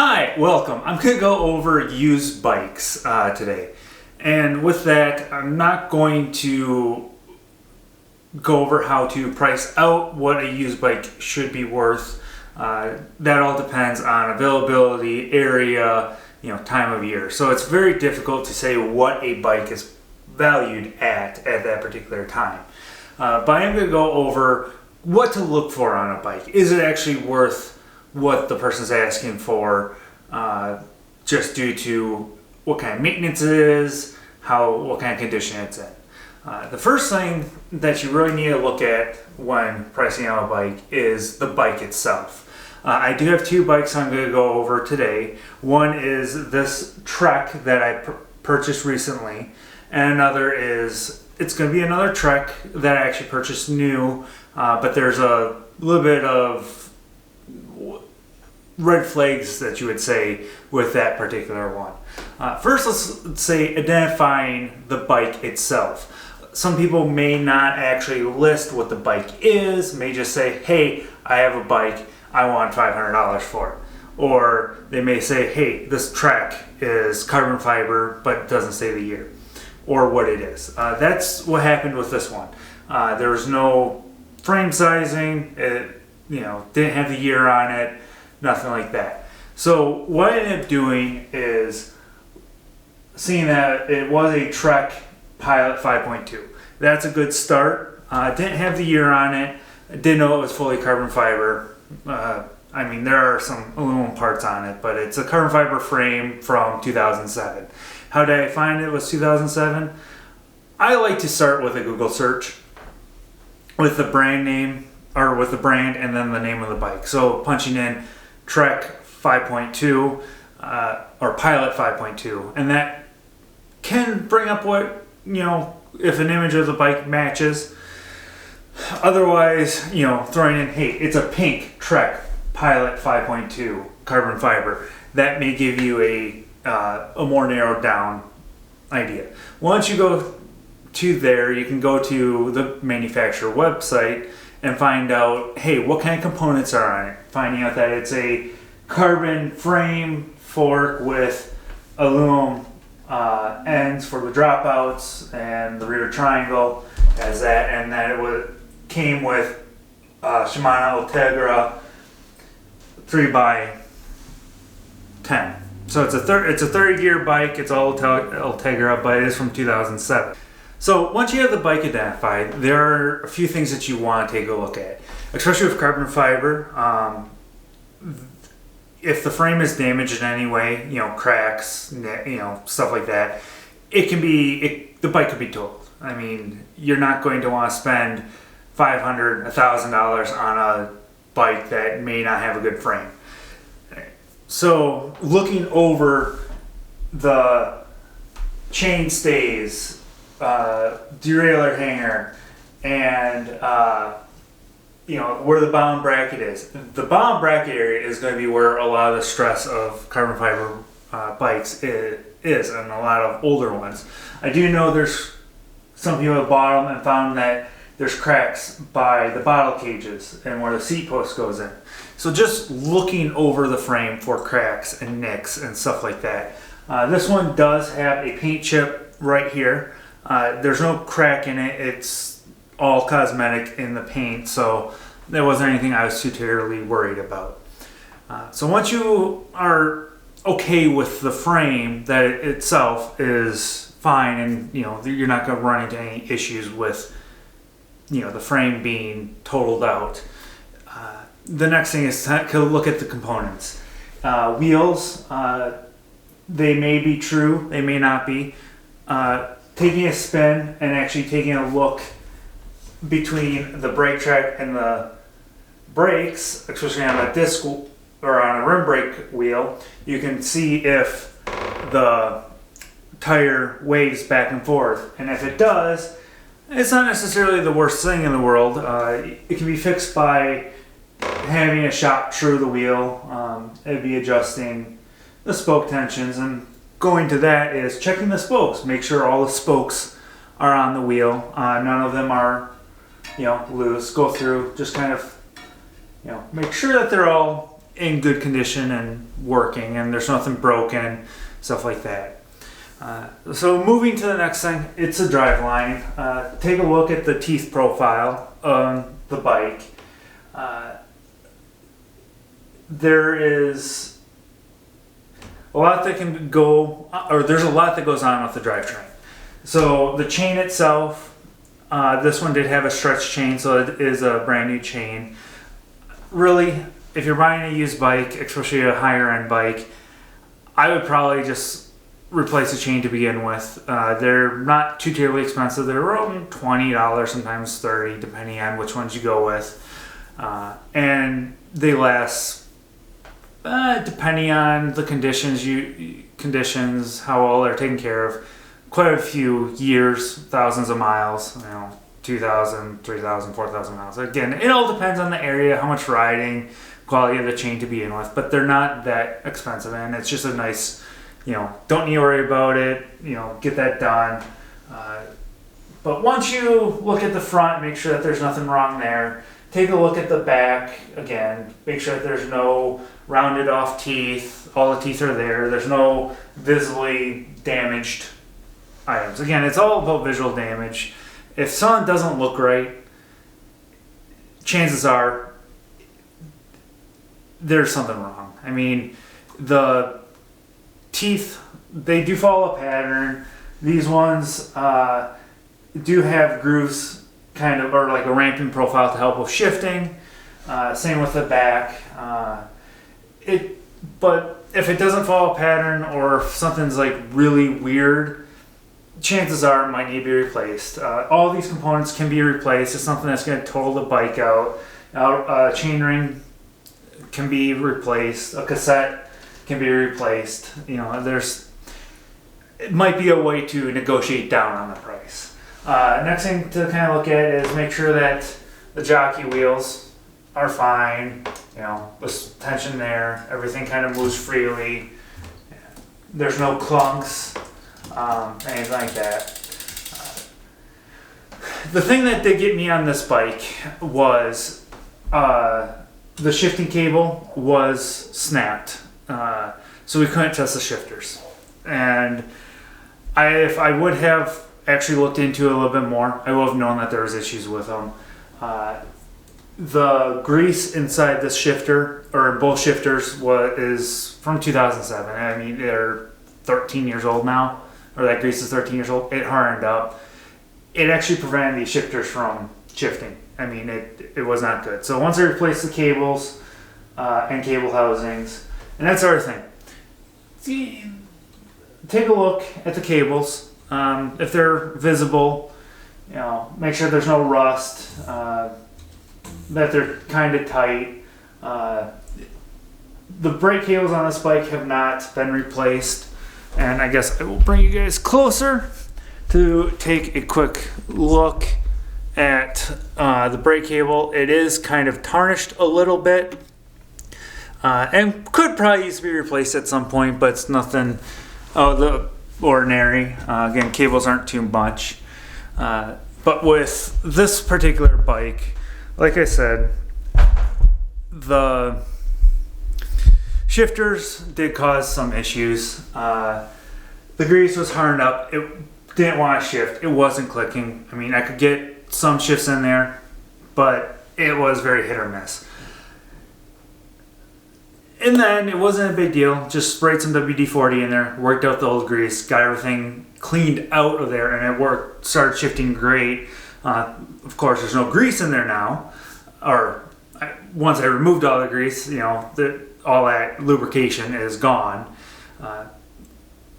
Hi, welcome. I'm going to go over used bikes today. And with that, I'm not going to go over how to price out what a used bike should be worth. That all depends on availability, area, time of year. So it's very difficult to say what a bike is valued at that particular time. But I'm going to go over what to look for on a bike. Is it actually worth what the person's asking for, just due to what kind of maintenance it is, what kind of condition it's in. The first thing that you really need to look at when pricing out a bike is the bike itself. I do have two bikes I'm going to go over today. One is this Trek that I purchased recently, and another is, it's going to be another Trek that I actually purchased new, but there's a little bit of red flags that you would say with that particular one. First, let's say identifying the bike itself. Some people may not actually list what the bike is, may just say, hey, I have a bike, I want $500 for it. Or they may say, hey, this Trek is carbon fiber, but it doesn't say the year or what it is. That's what happened with this one. There was no frame sizing, it didn't have the year on it, nothing like that. So what I ended up doing is seeing that it was a Trek Pilot 5.2. That's a good start. Didn't have the year on it. Didn't know it was fully carbon fiber. There are some aluminum parts on it, but it's a carbon fiber frame from 2007. How did I find it was 2007? I like to start with a Google search with the brand name, or with the brand and then the name of the bike. So punching in Trek 5.2 or Pilot 5.2, and that can bring up what, if an image of the bike matches. Otherwise, throwing in, hey, it's a pink Trek Pilot 5.2 carbon fiber, that may give you a more narrowed down idea. Once you go to there, you can go to the manufacturer website and find out, hey, what kind of components are on it. Finding out that it's a carbon frame fork with aluminum ends for the dropouts, and the rear triangle has that, and that it came with Shimano Ultegra 3x10. So it's a 30 gear bike. It's all Ultegra, but it is from 2007. So once you have the bike identified, there are a few things that you want to take a look at, especially with carbon fiber. If the frame is damaged in any way, cracks, stuff like that, the bike could be totaled. You're not going to want to spend $500, $1,000 on a bike that may not have a good frame. So looking over the chain stays, derailleur hanger, and where the bottom bracket is. The bottom bracket area is going to be where a lot of the stress of carbon fiber bikes is, and a lot of older ones. I do know there's some people have bought them and found that there's cracks by the bottle cages and where the seat post goes in. So just looking over the frame for cracks and nicks and stuff like that. This one does have a paint chip right here. There's no crack in it. It's all cosmetic in the paint, so there wasn't anything I was too terribly worried about. So once you are okay with the frame, that it itself is fine, and you're not going to run into any issues with the frame being totaled out. The next thing is to look at the components. Wheels, they may be true, they may not be. Taking a spin and actually taking a look between the brake track and the brakes, especially on a disc or on a rim brake wheel, you can see if the tire waves back and forth. And if it does, it's not necessarily the worst thing in the world. It can be fixed by having a shop true the wheel. It'd be adjusting the spoke tensions, and going to that is checking the spokes. Make sure all the spokes are on the wheel. None of them are, loose. Go through, just kind of, make sure that they're all in good condition and working, and there's nothing broken, stuff like that. So moving to the next thing, it's a driveline. Take a look at the teeth profile on the bike. There is a lot that can go, or there's a lot that goes on with the drivetrain. So the chain itself, this one did have a stretch chain, so it is a brand new chain. Really, if you're buying a used bike, especially a higher end bike, I would probably just replace the chain to begin with. They're not too terribly expensive. They're around $20, sometimes $30, depending on which ones you go with. And they last, depending on the conditions, how well they're taken care of, quite a few years, thousands of miles, 2,000, 3,000, 4,000 miles. Again, it all depends on the area, how much riding, quality of the chain to begin with, but they're not that expensive, and it's just a nice, don't need to worry about it, get that done. But once you look at the front, make sure that there's nothing wrong there. Take a look at the back again, make sure that there's no rounded off teeth, all the teeth are there, there's no visibly damaged items. Again, it's all about visual damage. If something doesn't look right, chances are there's something wrong. I mean, the teeth, they do follow a pattern. These ones do have grooves, kind of, or like a ramping profile to help with shifting. Same with the back. But if it doesn't follow a pattern, or if something's like really weird, chances are it might need to be replaced. All these components can be replaced. It's something that's going to total the bike out. Chain ring can be replaced. A cassette can be replaced. It might be a way to negotiate down on the price. Next thing to kind of look at is make sure that the jockey wheels are fine. There's tension there. Everything kind of moves freely. There's no clunks, anything like that. The thing that did get me on this bike was the shifting cable was snapped, so we couldn't test the shifters. And if I would have actually looked into it a little bit more, I would have known that there was issues with them. The grease inside this shifter, or both shifters, is from 2007. I mean, they're 13 years old now, or that grease is 13 years old. It hardened up. It actually prevented these shifters from shifting. I mean, it was not good. So once I replaced the cables and cable housings, and that's the other thing. See, take a look at the cables. If they're visible, make sure there's no rust, that they're kind of tight. The brake cables on this bike have not been replaced, and I guess I will bring you guys closer to take a quick look at the brake cable. It is kind of tarnished a little bit, and could probably use to be replaced at some point, but it's nothing the ordinary. Again, cables aren't too much, but with this particular bike, like I said, the shifters did cause some issues. The grease was hardened up. It didn't want to shift. It wasn't clicking. I mean, I could get some shifts in there, but it was very hit or miss. And then it wasn't a big deal. Just sprayed some WD-40 in there, worked out the old grease, got everything cleaned out of there, and it worked. Started shifting great. Of course, there's no grease in there now. Once I removed all the grease, all that lubrication is gone.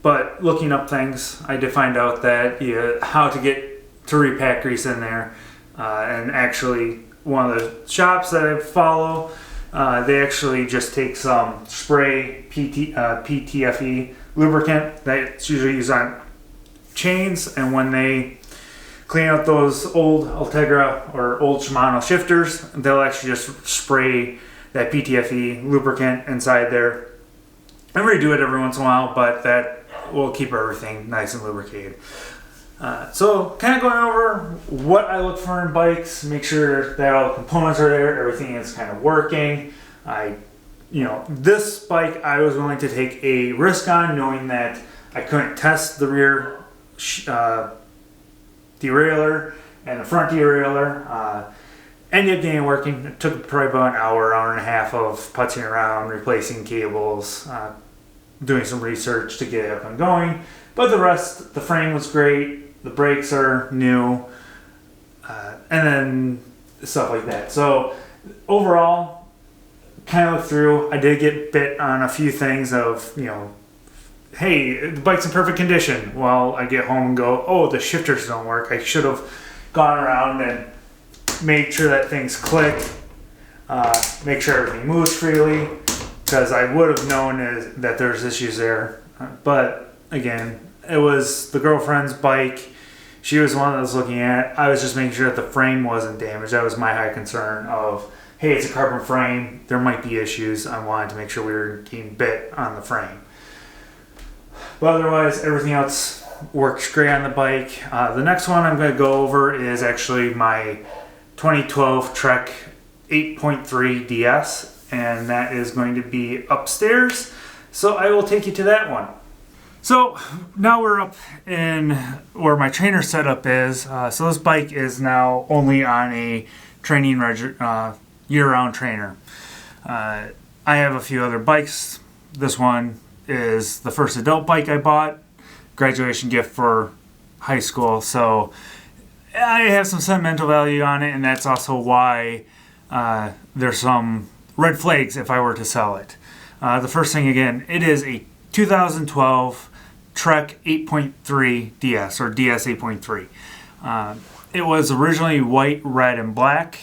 But looking up things, I did find out that how to get to repack grease in there. And actually, one of the shops that I follow, they actually just take some spray PTFE lubricant that's usually used on chains, and when they clean out those old Ultegra or old Shimano shifters, they'll actually just spray that PTFE lubricant inside there. I redo it every once in a while, but that will keep everything nice and lubricated. So kind of going over what I look for in bikes, make sure that all the components are there, everything is kind of working. I this bike I was willing to take a risk on, knowing that I couldn't test the rear derailleur and the front derailleur. Ended up getting working. It took probably about an hour and a half of putzing around, replacing cables, doing some research to get it up and going. But the rest, the frame was great, the brakes are new, and then stuff like that. So overall, kind of looked through, I did get bit on a few things of, hey, the bike's in perfect condition. Well, I get home and go, oh, the shifters don't work. I should have gone around and made sure that things click, make sure everything moves freely, because I would have known that there's issues there. But again, it was the girlfriend's bike. She was the one that I was looking at. I was just making sure that the frame wasn't damaged. That was my high concern of, hey, it's a carbon frame. There might be issues. I wanted to make sure we were getting bit on the frame. But otherwise, everything else works great on the bike. The next one I'm going to go over is actually my 2012 Trek 8.3 DS, and that is going to be upstairs. So I will take you to that one. So now we're up in where my trainer setup is. So this bike is now only on a training year-round trainer. I have a few other bikes. This one is the first adult bike I bought, graduation gift for high school. So I have some sentimental value on it, and that's also why there's some red flags if I were to sell it. The first thing, again, it is a 2012 Trek 8.3 DS, or DS 8.3. It was originally white, red, and black.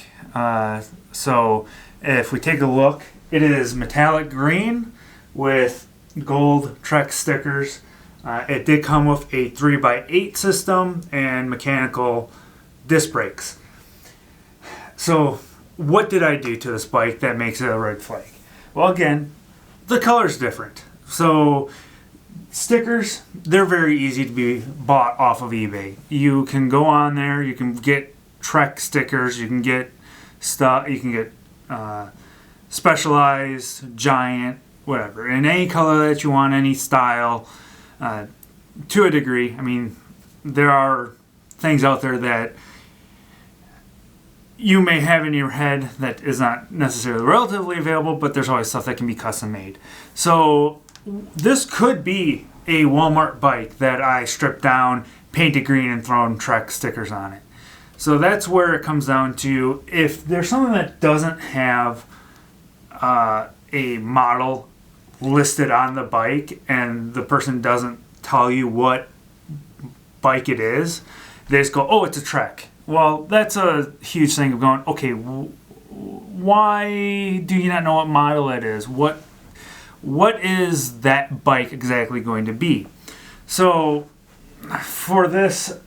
So if we take a look, it is metallic green with gold Trek stickers. It did come with a 3x8 system and mechanical disc brakes. So what did I do to this bike that makes it a red flag? Well, again, the color's different. So stickers, they're very easy to be bought off of eBay. You can go on there, you can get Trek stickers, you can get stuff, you can get Specialized, Giant, whatever, in any color that you want, any style, to a degree. I mean, there are things out there that you may have in your head that is not necessarily relatively available, but there's always stuff that can be custom made. So this could be a Walmart bike that I stripped down, painted green, and thrown Trek stickers on it. So that's where it comes down to, if there's something that doesn't have a model listed on the bike and the person doesn't tell you what bike it is, they just go, oh, it's a Trek. Well, that's a huge thing of going, okay, why do you not know what model it is? What is that bike exactly going to be? So for this,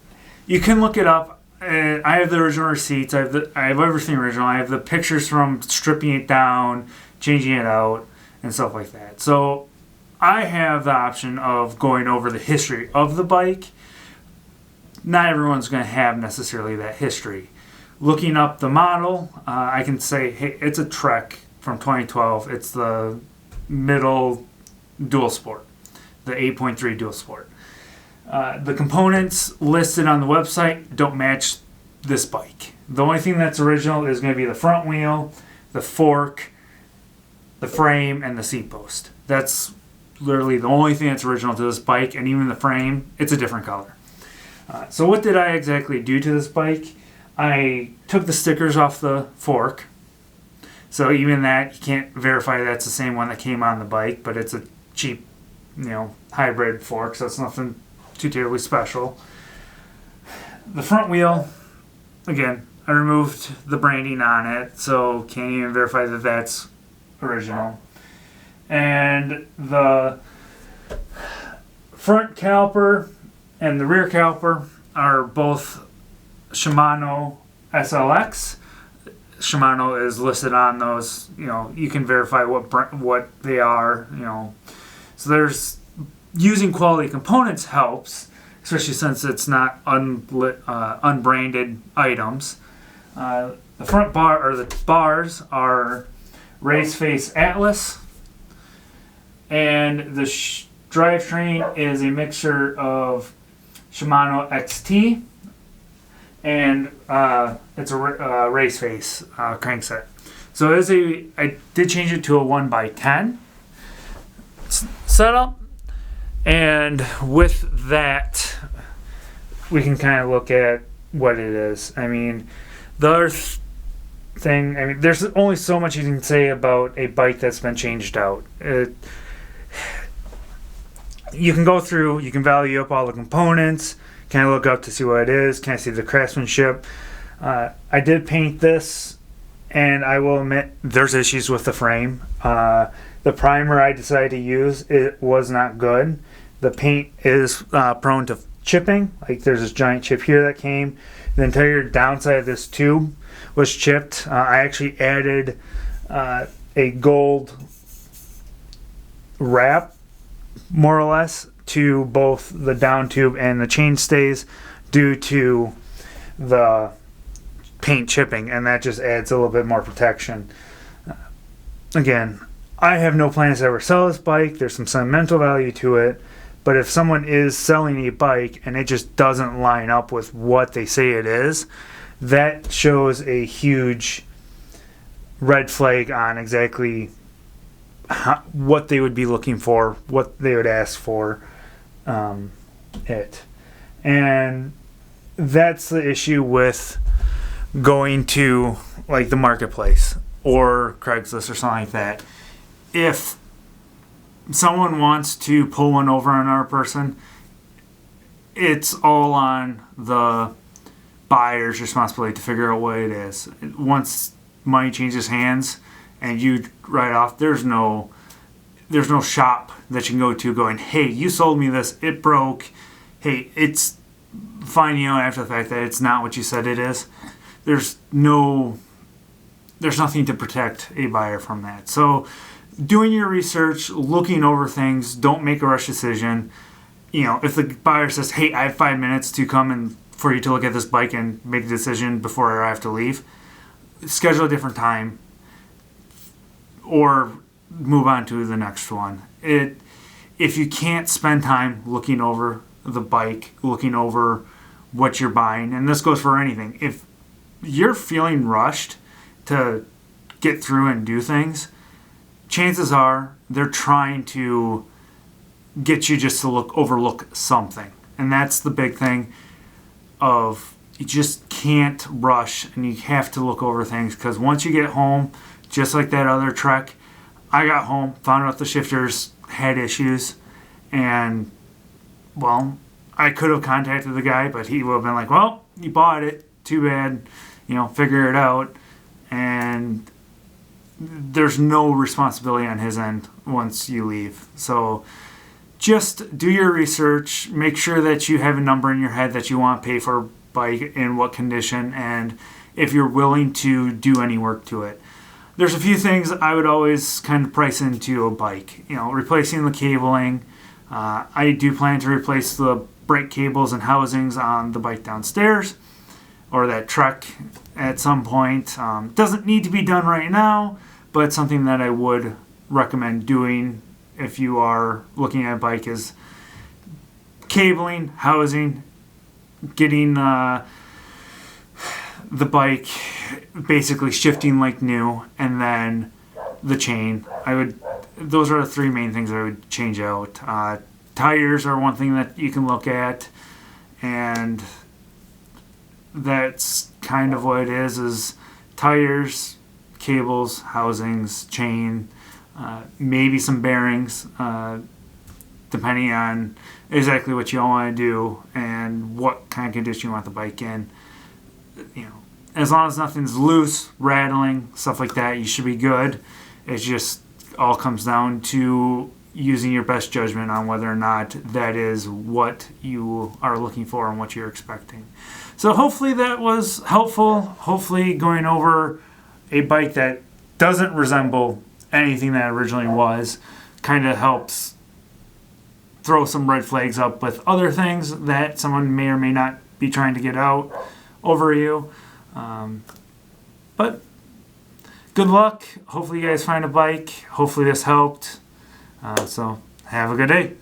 you can look it up. I have the original receipts. I have everything original. I have the pictures from stripping it down, changing it out, and stuff like that. So I have the option of going over the history of the bike. Not everyone's going to have necessarily that history. Looking up the model, I can say, hey, it's a Trek from 2012. It's the middle dual sport, the 8.3 dual sport. The components listed on the website don't match this bike. The only thing that's original is going to be the front wheel, the fork, the frame, and the seat post. That's literally the only thing that's original to this bike, and even the frame, it's a different color. So what did I exactly do to this bike? I took the stickers off the fork. So even that, you can't verify that's the same one that came on the bike, but it's a cheap, hybrid fork, so it's nothing too terribly special. The front wheel, again, I removed the branding on it, so can't even verify that that's original. And the front caliper and the rear caliper are both Shimano SLX. Shimano is listed on those. You can verify what they are. So there's using quality components helps, especially since it's not unbranded items. The front bar or the bars are Race Face Atlas and the drivetrain is a mixture of Shimano XT and it's a race face crankset. So I did change it to a 1x10 setup, and with that, we can kind of look at what it is. I mean, the other thing, I mean, there's only so much you can say about a bike that's been changed out. You can go through, you can value up all the components, kind of look up to see what it is, kind of see the craftsmanship. I did paint this, and I will admit there's issues with the frame. The primer I decided to use, it was not good. The paint is prone to chipping. Like there's this giant chip here that came. The entire downside of this tube was chipped. I actually added a gold wrap, more or less, to both the down tube and the chain stays due to the paint chipping, and that just adds a little bit more protection. Again, I have no plans to ever sell this bike. There's some sentimental value to it, but if someone is selling a bike and it just doesn't line up with what they say it is, that shows a huge red flag on exactly what they would be looking for, what they would ask for it. And that's the issue with going to like the marketplace or Craigslist or something like that. If someone wants to pull one over on our person, it's all on the buyer's responsibility to figure out what it is. Once money changes hands and you write off, there's no shop that you can go to going, hey, you sold me this, it broke, hey, it's finding out after the fact that it's not what you said it is. There's nothing to protect a buyer from that. So doing your research, looking over things, don't make a rush decision. You know, if the buyer says, hey, I have 5 minutes to come and for you to look at this bike and make a decision before I have to leave, schedule a different time or move on to the next one. If you can't spend time looking over the bike, looking over what you're buying, and this goes for anything, if you're feeling rushed to get through and do things, chances are they're trying to get you just to overlook something. And that's the big thing of you just can't rush and you have to look over things, because once you get home, just like that other trek, I got home, found out the shifters had issues, and well, I could have contacted the guy, but he would have been like, well, you bought it, too bad, figure it out. And there's no responsibility on his end once you leave. So just do your research, make sure that you have a number in your head that you want to pay for a bike, in what condition, and if you're willing to do any work to it. There's a few things I would always kind of price into a bike. Replacing the cabling. I do plan to replace the brake cables and housings on the bike downstairs, or that truck at some point. Doesn't need to be done right now, but it's something that I would recommend doing if you are looking at a bike, is cabling, housing, getting the bike basically shifting like new, and then the chain. Those are the three main things I would change out. Tires are one thing that you can look at, and that's kind of what it is tires, cables, housings, chain, maybe some bearings, depending on exactly what you all want to do and what kind of condition you want the bike in. As long as nothing's loose, rattling, stuff like that, you should be good. It just all comes down to using your best judgment on whether or not that is what you are looking for and what you're expecting. So hopefully that was helpful. Hopefully going over a bike that doesn't resemble anything that originally was kind of helps throw some red flags up with other things that someone may or may not be trying to get out over you. But good luck. Hopefully you guys find a bike. Hopefully this helped. So have a good day.